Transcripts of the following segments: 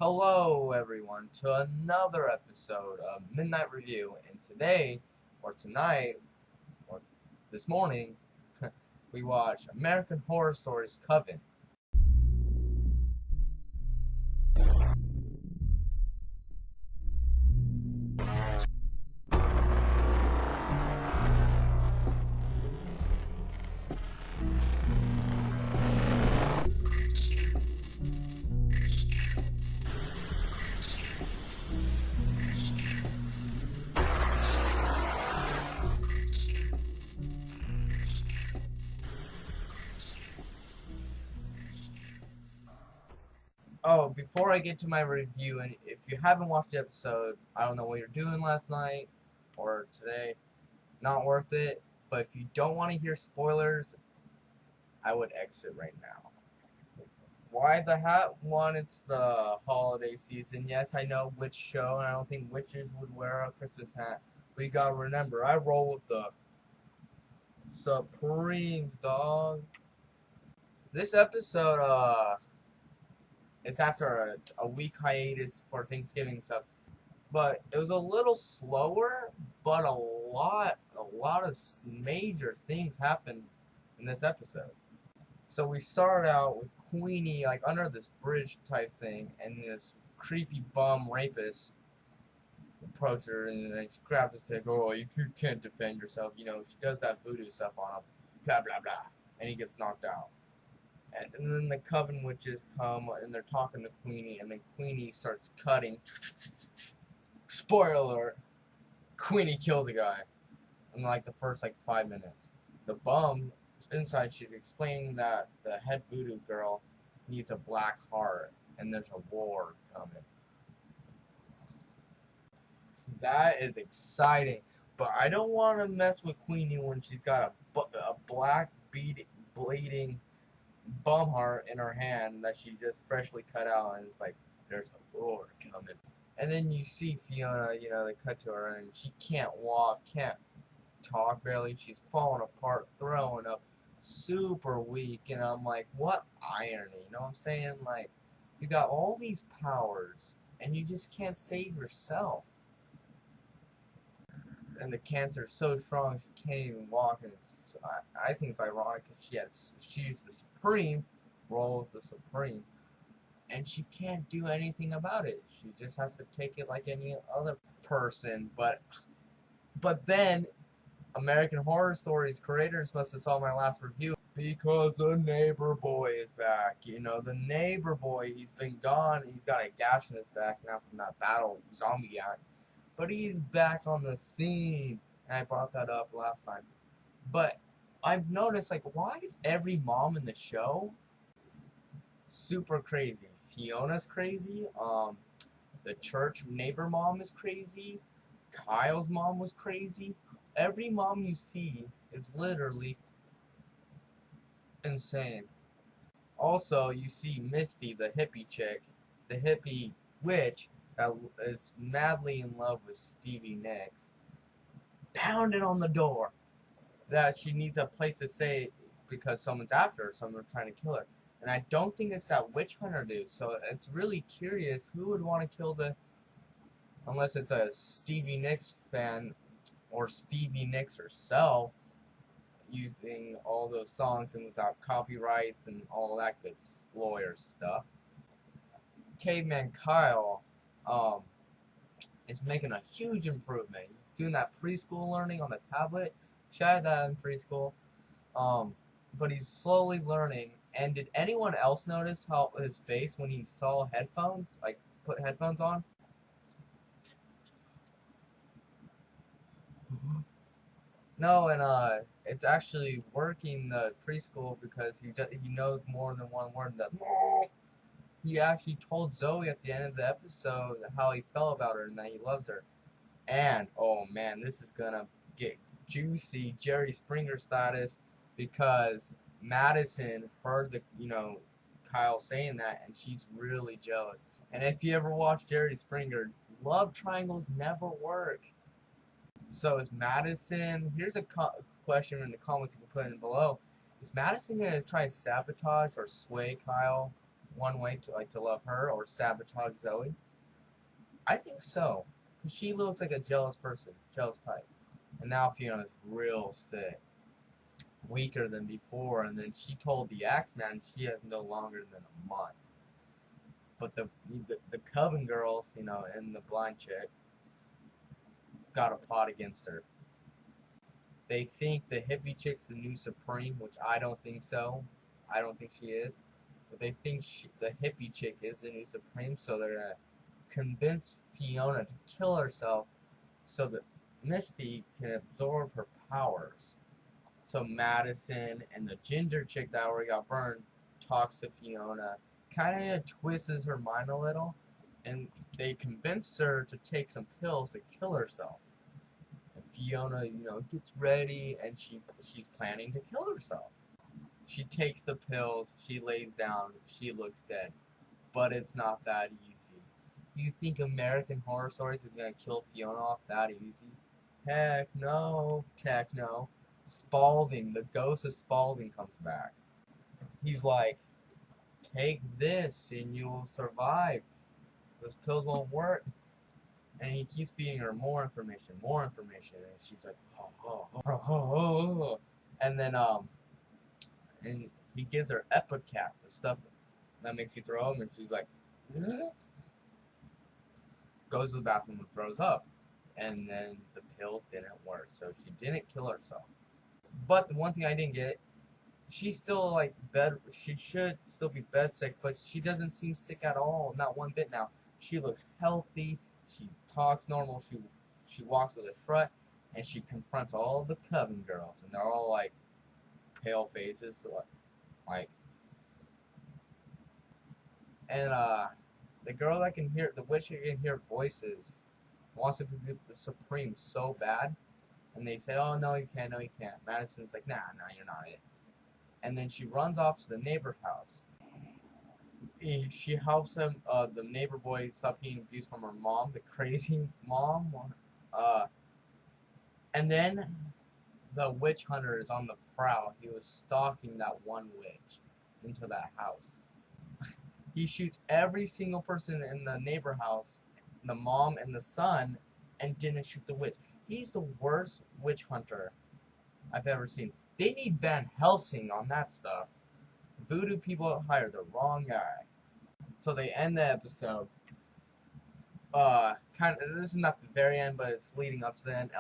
Hello everyone to another episode of Midnight Review, and today, or tonight, or this morning, we watch American Horror Stories Coven. Oh, before I get to my review, and if you haven't watched the episode, I don't know what you're doing last night or today, not worth it, but if you don't want to hear spoilers, I would exit right now. Why the Hat? One, it's the holiday season. Yes, I know witch show, and I don't think witches would wear a Christmas hat. But you gotta remember, I roll with the Supremes, dog. This episode, is after a week hiatus for Thanksgiving and stuff. But it was a little slower, but a lot of major things happened in this episode. So we started out with Queenie like under this bridge type thing, and this creepy bum rapist approached her, and then she grabs his stick. Oh, you can't defend yourself. You know, she does that voodoo stuff on him. Blah blah blah, and he gets knocked out. And then the Coven witches come, and they're talking to Queenie, and then Queenie starts cutting. Spoiler alert: Queenie kills a guy in like the first like 5 minutes. The bum inside, she's explaining that the head voodoo girl needs a black heart, and there's a war coming. That is exciting, but I don't want to mess with Queenie when she's got a black bleeding bum heart in her hand that she just freshly cut out, and it's like there's a war coming. And then you see Fiona, they cut to her, and she can't walk, can't talk barely. She's falling apart, throwing up, super weak. And I'm like, what irony? You know what I'm saying? Like, you got all these powers, and you just can't save yourself. And the cancer's so strong she can't even walk. And I think it's ironic because she's the Supreme, role as the Supreme, and she can't do anything about it. She just has to take it like any other person. But then American Horror Stories creators must have saw my last review because the neighbor boy is back. The neighbor boy, he's been gone. He's got a gash in his back now from that battle zombie act. But he's back on the scene. And I brought that up last time. But I've noticed, like, why is every mom in the show super crazy? Fiona's crazy. The church neighbor mom is crazy. Kyle's mom was crazy. Every mom you see is literally insane. Also, you see Misty, the hippie chick, the hippie witch that is madly in love with Stevie Nicks, pounding on the door that she needs a place to stay because someone's after her, someone's trying to kill her. And I don't think it's that witch hunter dude, so it's really curious who would want to kill unless it's a Stevie Nicks fan or Stevie Nicks herself, using all those songs and without copyrights and all that good lawyer stuff. Caveman Kyle is making a huge improvement. He's doing that preschool learning on the tablet. She had that in preschool. But he's slowly learning. And did anyone else notice how his face when he saw headphones, like put headphones on? No, and it's actually working the preschool because he knows more than one word. That he actually told Zoe at the end of the episode how he felt about her and that he loves her. And oh man, this is gonna get juicy, Jerry Springer status, because Madison heard Kyle saying that, and she's really jealous. And if you ever watch Jerry Springer, love triangles never work. So is Madison? Here's a question in the comments you can put in below. Is Madison gonna try to sabotage or sway Kyle? one way to love her or sabotage Zoe? I think so, because she looks like a jealous person, jealous type. And now Fiona's real sick, weaker than before, and then she told the Axeman she has no longer than a month. But the Coven girls, you know, and the blind chick, has got a plot against her. They think the hippie chick's the new supreme, which I don't think so. I don't think she is. But they think the hippie chick is the new supreme, so they're gonna convince Fiona to kill herself so that Misty can absorb her powers. So Madison and the ginger chick that already got burned talks to Fiona, kind of twists her mind a little, and they convince her to take some pills to kill herself. And Fiona, you know, gets ready, and she's planning to kill herself. She takes the pills, she lays down, she looks dead. But it's not that easy. You think American Horror Stories is gonna kill Fiona off that easy? Heck no. Heck no. Spalding, the ghost of Spalding comes back. He's like, take this and you will survive. Those pills won't work. And he keeps feeding her more information. And she's like, oh, oh, oh, oh, oh, oh. And then, and he gives her Epicat, the stuff that makes you throw up, and she's like, goes to the bathroom and throws up. And then the pills didn't work, so she didn't kill herself. But the one thing I didn't get, she's still like she should still be bed sick, but she doesn't seem sick at all, not one bit now. She looks healthy, she talks normal, she walks with a strut, and she confronts all the Coven girls, and they're all like pale faces, so like, and the girl that can hear, the witch that can hear voices, wants to be the Supreme so bad, and they say, oh no you can't, no you can't. Madison's like, nah, you're not it. And then she runs off to the neighbor house. She helps him, the neighbor boy, stop being abused from her mom, the crazy mom. And then the witch hunter is on the prowl. He was stalking that one witch into that house. He shoots every single person in the neighbor house, the mom and the son, and didn't shoot the witch. He's the worst witch hunter I've ever seen. They need Van Helsing on that stuff. Voodoo people hired the wrong guy. So they end the episode. Kind of. This is not the very end, but it's leading up to the end.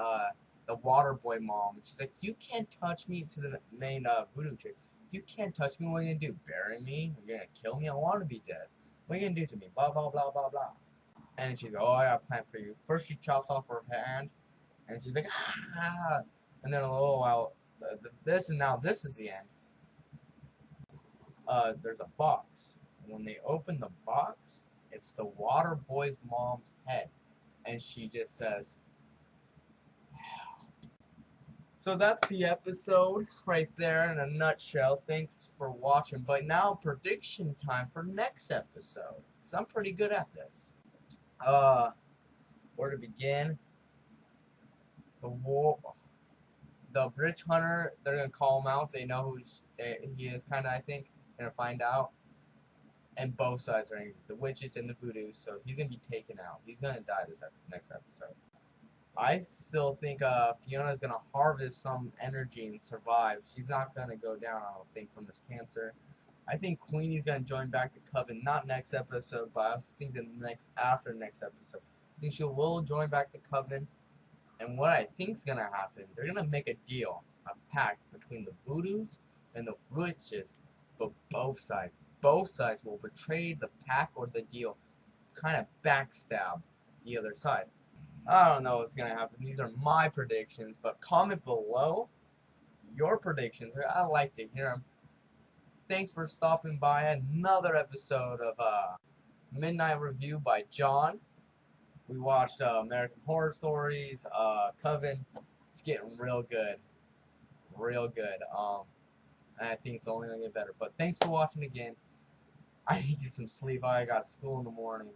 The water boy mom. She's like, "You can't touch me." To the main voodoo chick. "You can't touch me. What are you gonna do? Bury me? You're gonna kill me? I want to be dead. What are you gonna do to me? Blah blah blah blah blah." And she's like, "Oh, I got a plan for you." First, she chops off her hand, and she's like, "Ah!" And then a little while, this is the end. There's a box. When they open the box, it's the water boy's mom's head, and she just says, "Help." So that's the episode right there in a nutshell. Thanks for watching. But now prediction time for next episode, because I'm pretty good at this. Where to begin? The rich hunter, they're gonna call him out. They know who he is, kind of. I think they're gonna find out. And both sides are angry. The witches and the voodoos, so he's gonna be taken out. He's gonna die this next episode. I still think Fiona's gonna harvest some energy and survive. She's not gonna go down, I don't think, from this cancer. I think Queenie's gonna join back to Coven, not next episode, but I was thinking after next episode. I think she will join back to Coven. And what I think's gonna happen, they're gonna make a deal, a pact between the voodoos and the witches, but both sides will betray the pact or the deal, kind of backstab the other side. I don't know what's gonna happen. These are my predictions, but comment below your predictions. I like to hear them. Thanks for stopping by another episode of Midnight Review by John. We watched American Horror Stories, Coven. It's getting real good. Real good. And I think it's only going to get better. But thanks for watching again. I need to get some sleep. I got school in the morning.